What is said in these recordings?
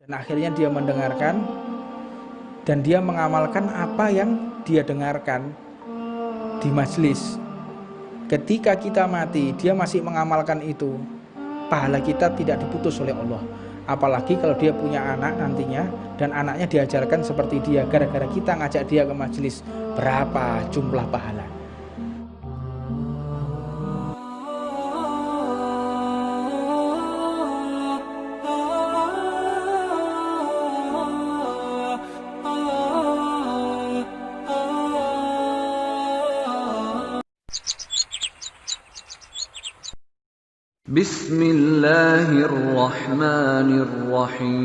Dan akhirnya dia mendengarkan dan dia mengamalkan apa yang dia dengarkan di majelis. Ketika kita mati, dia masih mengamalkan itu, pahala kita tidak diputus oleh Allah. Apalagi kalau dia punya anak nantinya dan anaknya diajarkan seperti dia, gara-gara kita ngajak dia ke majelis, berapa jumlah pahala. Bismillahirrahmanirrahim.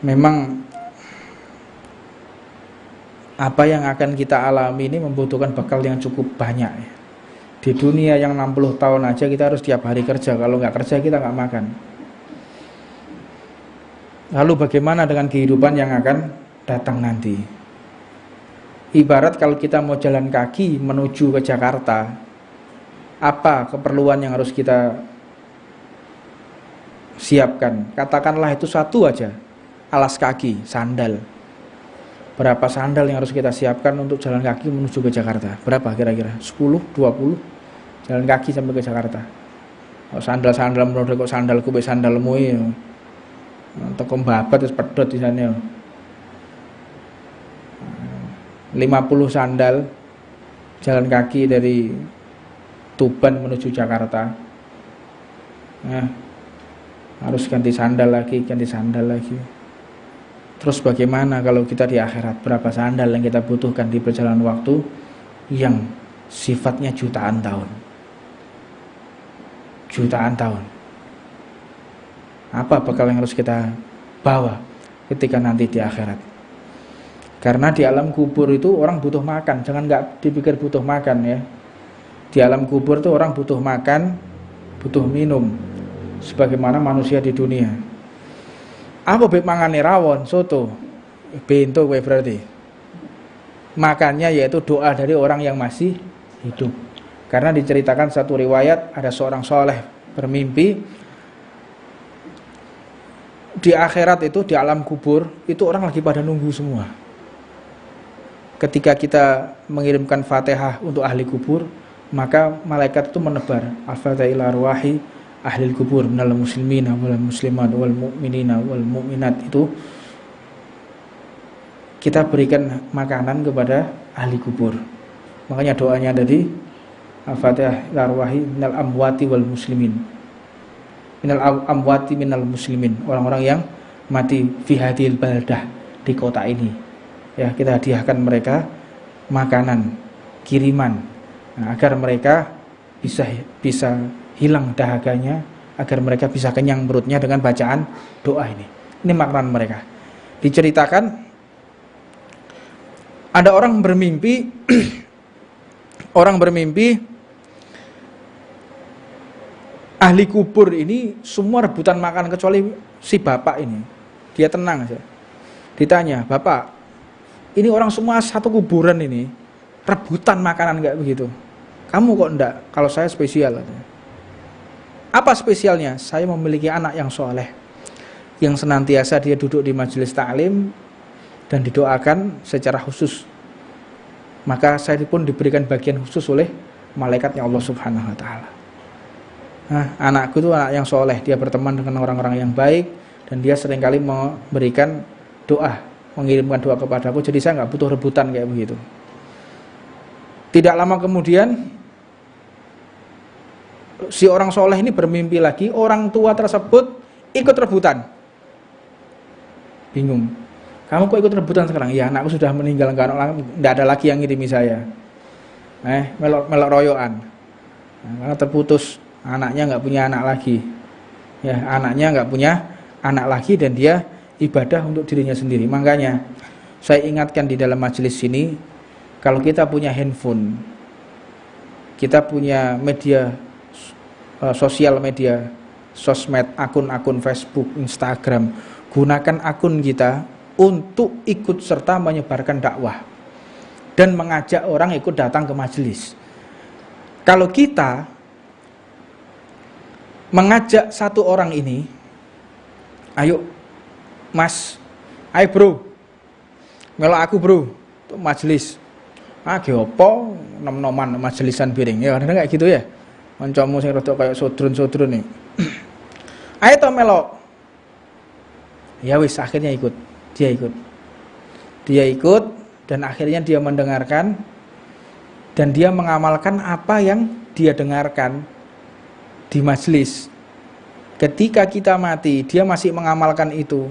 Memang apa yang akan kita alami ini membutuhkan bekal yang cukup banyak ya. Di dunia yang 60 tahun aja kita harus tiap hari kerja. Kalau nggak kerja kita nggak makan. Lalu bagaimana dengan kehidupan yang akan datang nanti? Ibarat kalau kita mau jalan kaki menuju ke Jakarta, apa keperluan yang harus kita siapkan? Katakanlah itu satu aja, alas kaki, sandal. Berapa sandal yang harus kita siapkan untuk jalan kaki menuju ke Jakarta? Berapa kira-kira? 10, 20 jalan kaki sampai ke Jakarta. Oh, sandal-sandal menurut kok sandalku be sandalmu ya. Untuk kombabat terus pedot di sana. 50 sandal jalan kaki dari Tuban menuju Jakarta. Nah, harus ganti sandal lagi. Terus bagaimana kalau kita di akhirat? Berapa sandal yang kita butuhkan di perjalanan waktu yang sifatnya jutaan tahun? Apa bekal yang harus kita bawa ketika nanti di akhirat? Karena di alam kubur itu orang butuh makan. Jangan nggak dipikir butuh makan ya. Di alam kubur itu orang butuh makan, butuh minum, sebagaimana manusia di dunia. Apa beb mangane rawon, soto, bento kowe berarti. Makannya yaitu doa dari orang yang masih hidup. Karena diceritakan satu riwayat, ada seorang soleh bermimpi di akhirat itu, di alam kubur itu orang lagi pada nunggu semua. Ketika kita mengirimkan Fatihah untuk ahli kubur, maka malaikat itu menebar al-fatihah ila arwahi ahli kubur minal muslimina wal muslimat wal mu'minina wal mu'minat. Itu kita berikan makanan kepada ahli kubur. Makanya doanya dari al-fatihah ila arwahi minal amwati wal muslimin, minal amwati minal muslimin, orang-orang yang mati fi hadhil baldah, di kota ini ya, kita hadiahkan mereka makanan, kiriman, agar mereka bisa hilang dahaganya, agar mereka bisa kenyang perutnya dengan bacaan doa ini. Ini makanan mereka. Diceritakan ada orang bermimpi ahli kubur ini semua rebutan makan kecuali si bapak ini. Dia tenang aja. Ditanya, "Bapak, ini orang semua satu kuburan ini rebutan makanan kayak begitu. Kamu kok enggak? Kalau saya spesial." Apa spesialnya? Saya memiliki anak yang soleh, yang senantiasa dia duduk di majelis taklim dan didoakan secara khusus. Maka saya pun diberikan bagian khusus oleh malaikatnya Allah Subhanahu wa Ta'ala. Nah, anakku itu anak yang soleh, dia berteman dengan orang-orang yang baik dan dia seringkali memberikan doa, mengirimkan doa kepadaku, jadi saya nggak butuh rebutan kayak begitu. Tidak lama kemudian si orang soleh ini bermimpi lagi, orang tua tersebut ikut rebutan. Bingung, kamu kok ikut rebutan sekarang? Ya, anakku sudah meninggal, nggak ada lagi yang ngirimi saya. Melok royoan. Karena terputus, anaknya nggak punya anak lagi. Ya, anaknya nggak punya anak lagi dan dia ibadah untuk dirinya sendiri. Makanya saya ingatkan di dalam majelis ini, kalau kita punya handphone, kita punya media sosial media, sosmed, akun-akun Facebook, Instagram, gunakan akun kita untuk ikut serta menyebarkan dakwah dan mengajak orang ikut datang ke majelis. Kalau kita mengajak satu orang ini, ayo mas, ayo bro, melok aku bro, untuk majelis. Geopo nom-noman majelisan piring. Ya kadang kayak gitu ya. Kancamu sing rada kayak sodron-sodron nih. Ayo to melok. Ya wis akhirnya ikut. Dia ikut dan akhirnya dia mendengarkan dan dia mengamalkan apa yang dia dengarkan di majelis. Ketika kita mati, dia masih mengamalkan itu.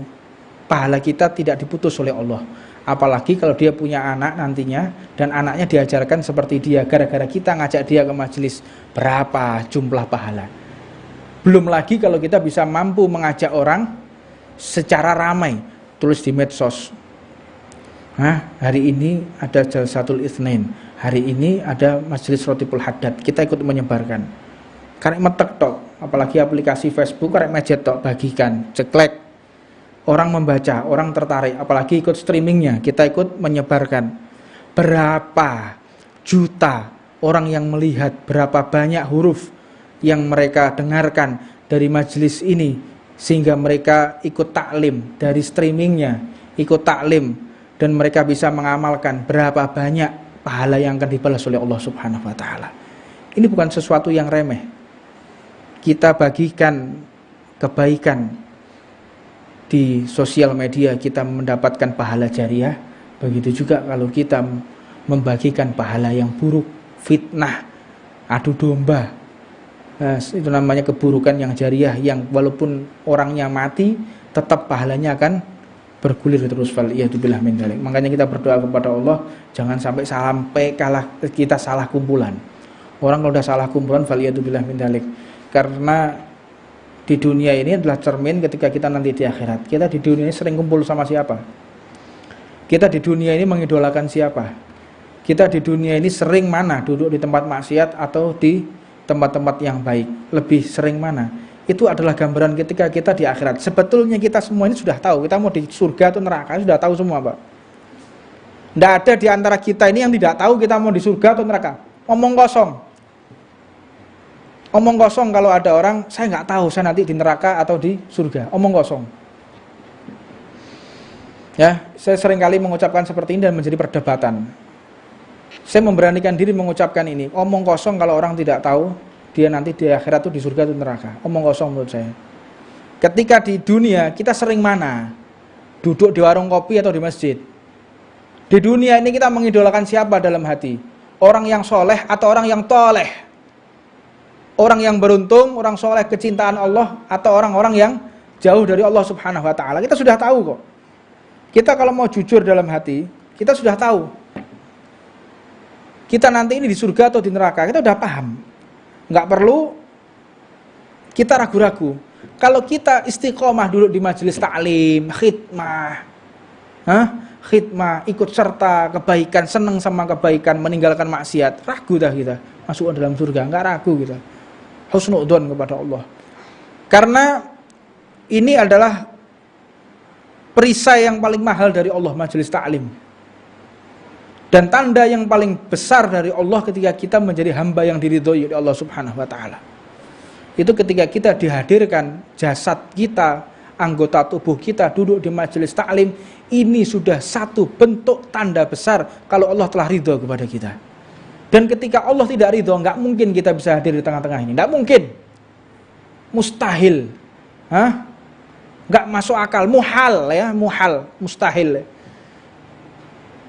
Pahala kita tidak diputus oleh Allah. Apalagi kalau dia punya anak nantinya dan anaknya diajarkan seperti dia, gara-gara kita ngajak dia ke majelis, berapa jumlah pahala. Belum lagi kalau kita bisa mampu mengajak orang secara ramai, tulis di medsos. Hari ini ada Jalsatul Itsnain, hari ini ada majelis Rotibul Haddad, kita ikut menyebarkan. Karek metek tok, apalagi aplikasi Facebook karek mejet tok, bagikan, ceklek. Orang membaca, orang tertarik, apalagi ikut streamingnya, kita ikut menyebarkan. Berapa juta orang yang melihat, berapa banyak huruf yang mereka dengarkan dari majelis ini, sehingga mereka ikut taklim dari streamingnya, ikut taklim, dan mereka bisa mengamalkan. Berapa banyak pahala yang akan dibalas oleh Allah Subhanahu wa Ta'ala. Ini bukan sesuatu yang remeh. Kita bagikan kebaikan di sosial media, kita mendapatkan pahala jariah. Begitu juga kalau kita membagikan pahala yang buruk, fitnah, adu domba, itu namanya keburukan yang jariah, yang walaupun orangnya mati tetap pahalanya akan bergulir terus. Waliyadzubillah min dzalik. Makanya kita berdoa kepada Allah jangan sampai kita salah kumpulan. Orang kalau udah salah kumpulan, waliyadzubillah min dzalik. Karena di dunia ini adalah cermin ketika kita nanti di akhirat. Kita di dunia ini sering kumpul sama siapa? Kita di dunia ini mengidolakan siapa? Kita di dunia ini sering mana? Duduk di tempat maksiat atau di tempat-tempat yang baik? Lebih sering mana? Itu adalah gambaran ketika kita di akhirat. Sebetulnya kita semua ini sudah tahu, kita mau di surga atau neraka, sudah tahu semua, Pak. Tidak ada di antara kita ini yang tidak tahu kita mau di surga atau neraka. Omong kosong. Omong kosong kalau ada orang, saya nggak tahu saya nanti di neraka atau di surga. Omong kosong. Ya, saya sering kali mengucapkan seperti ini dan menjadi perdebatan. Saya memberanikan diri mengucapkan ini. Omong kosong kalau orang tidak tahu dia nanti di akhirat itu di surga atau neraka. Omong kosong menurut saya. Ketika di dunia kita sering mana? Duduk di warung kopi atau di masjid. Di dunia ini kita mengidolakan siapa dalam hati? Orang yang soleh atau orang yang toleh? Orang yang beruntung, orang soleh kecintaan Allah, atau orang-orang yang jauh dari Allah Subhanahu wa Ta'ala. Kita sudah tahu kok. Kita kalau mau jujur dalam hati, kita sudah tahu. Kita nanti ini di surga atau di neraka, kita sudah paham. Nggak perlu kita ragu-ragu. Kalau kita istiqomah dulu di majelis taklim, khidmah, ikut serta kebaikan, senang sama kebaikan, meninggalkan maksiat, ragu dah kita masuk ke dalam surga, nggak ragu kita. Husnudzon kepada Allah. Karena ini adalah perisai yang paling mahal dari Allah, majelis taklim. Dan tanda yang paling besar dari Allah ketika kita menjadi hamba yang diridhoi oleh Allah Subhanahu wa Ta'ala. Itu ketika kita dihadirkan jasad kita, anggota tubuh kita duduk di majelis taklim, ini sudah satu bentuk tanda besar kalau Allah telah ridho kepada kita. Dan ketika Allah tidak ridho, nggak mungkin kita bisa hadir di tengah-tengah ini. Nggak mungkin. Mustahil. Nggak masuk akal. Muhal ya, mustahil.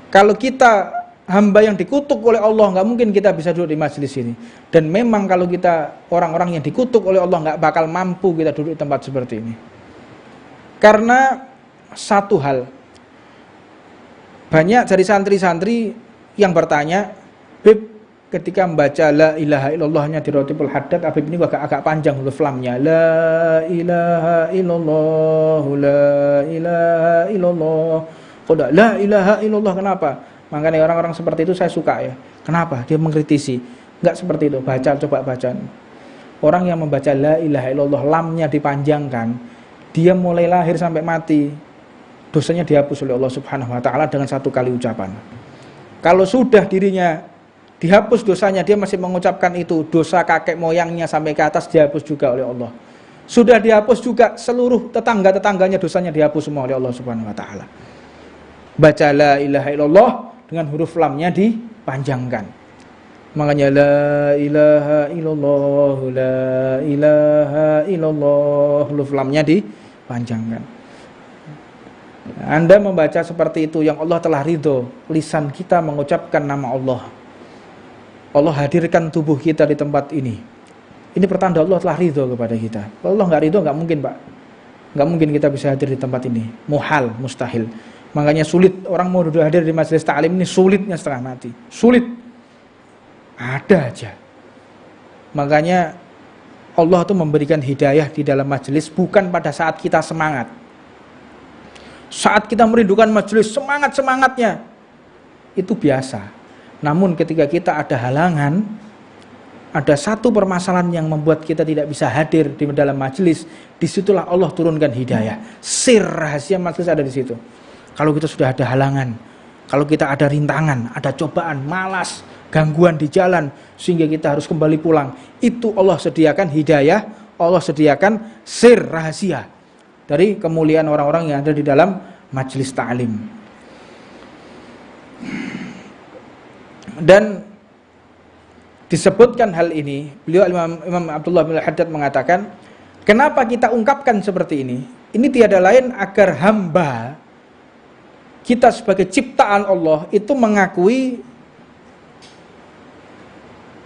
Kalau kita hamba yang dikutuk oleh Allah, nggak mungkin kita bisa duduk di majelis ini. Dan memang kalau kita orang-orang yang dikutuk oleh Allah, nggak bakal mampu kita duduk di tempat seperti ini. Karena satu hal, banyak dari santri-santri yang bertanya, Bib, ketika membaca la ilaha illallahnya di Rotibul Haddad, Habib ini agak panjang huruf lamnya. La ilaha illallah, la ilaha illallah. Kok la ilaha illallah, kenapa? Makanya orang-orang seperti itu saya suka ya. Kenapa? Dia mengkritisi. Enggak seperti itu. Coba baca. Orang yang membaca la ilaha illallah, lamnya dipanjangkan, dia mulai lahir sampai mati, dosanya dihapus oleh Allah Subhanahu wa taala dengan satu kali ucapan. Kalau sudah dirinya dihapus dosanya, dia masih mengucapkan itu, dosa kakek moyangnya sampai ke atas dihapus juga oleh Allah. Sudah dihapus juga seluruh tetangga-tetangganya, dosanya dihapus semua oleh Allah Subhanahu wa taala. Baca la ilaha illallah dengan huruf lamnya dipanjangkan. Makanya la ilaha illallah, la ilaha illallah, huruf lamnya dipanjangkan. Anda membaca seperti itu, yang Allah telah ridho, lisan kita mengucapkan nama Allah. Allah hadirkan tubuh kita di tempat ini. Ini pertanda Allah telah ridho kepada kita. Kalau Allah nggak ridho, nggak mungkin Pak. Nggak mungkin kita bisa hadir di tempat ini. Muhal, mustahil. Makanya sulit, orang mau hadir di majelis ta'lim ini sulitnya setengah mati. Sulit. Ada aja. Makanya Allah tuh memberikan hidayah di dalam majelis bukan pada saat kita semangat. Saat kita merindukan majelis, semangat-semangatnya, itu biasa. Namun ketika kita ada halangan, ada satu permasalahan yang membuat kita tidak bisa hadir di dalam majelis, disitulah Allah turunkan hidayah. Sir rahasia majelis ada di situ. Kalau kita sudah ada halangan, kalau kita ada rintangan, ada cobaan, malas, gangguan di jalan, sehingga kita harus kembali pulang, itu Allah sediakan hidayah, Allah sediakan sir rahasia dari kemuliaan orang-orang yang ada di dalam majelis ta'lim. Dan disebutkan hal ini, beliau Imam Abdullah bin Haddad mengatakan, kenapa kita ungkapkan seperti ini? Ini tiada lain agar hamba kita sebagai ciptaan Allah itu mengakui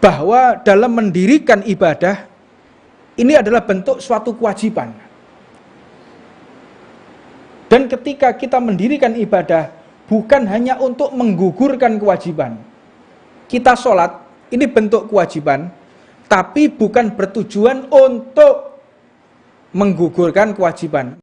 bahwa dalam mendirikan ibadah ini adalah bentuk suatu kewajiban. Dan ketika kita mendirikan ibadah bukan hanya untuk menggugurkan kewajiban. Kita sholat, ini bentuk kewajiban, tapi bukan bertujuan untuk menggugurkan kewajiban.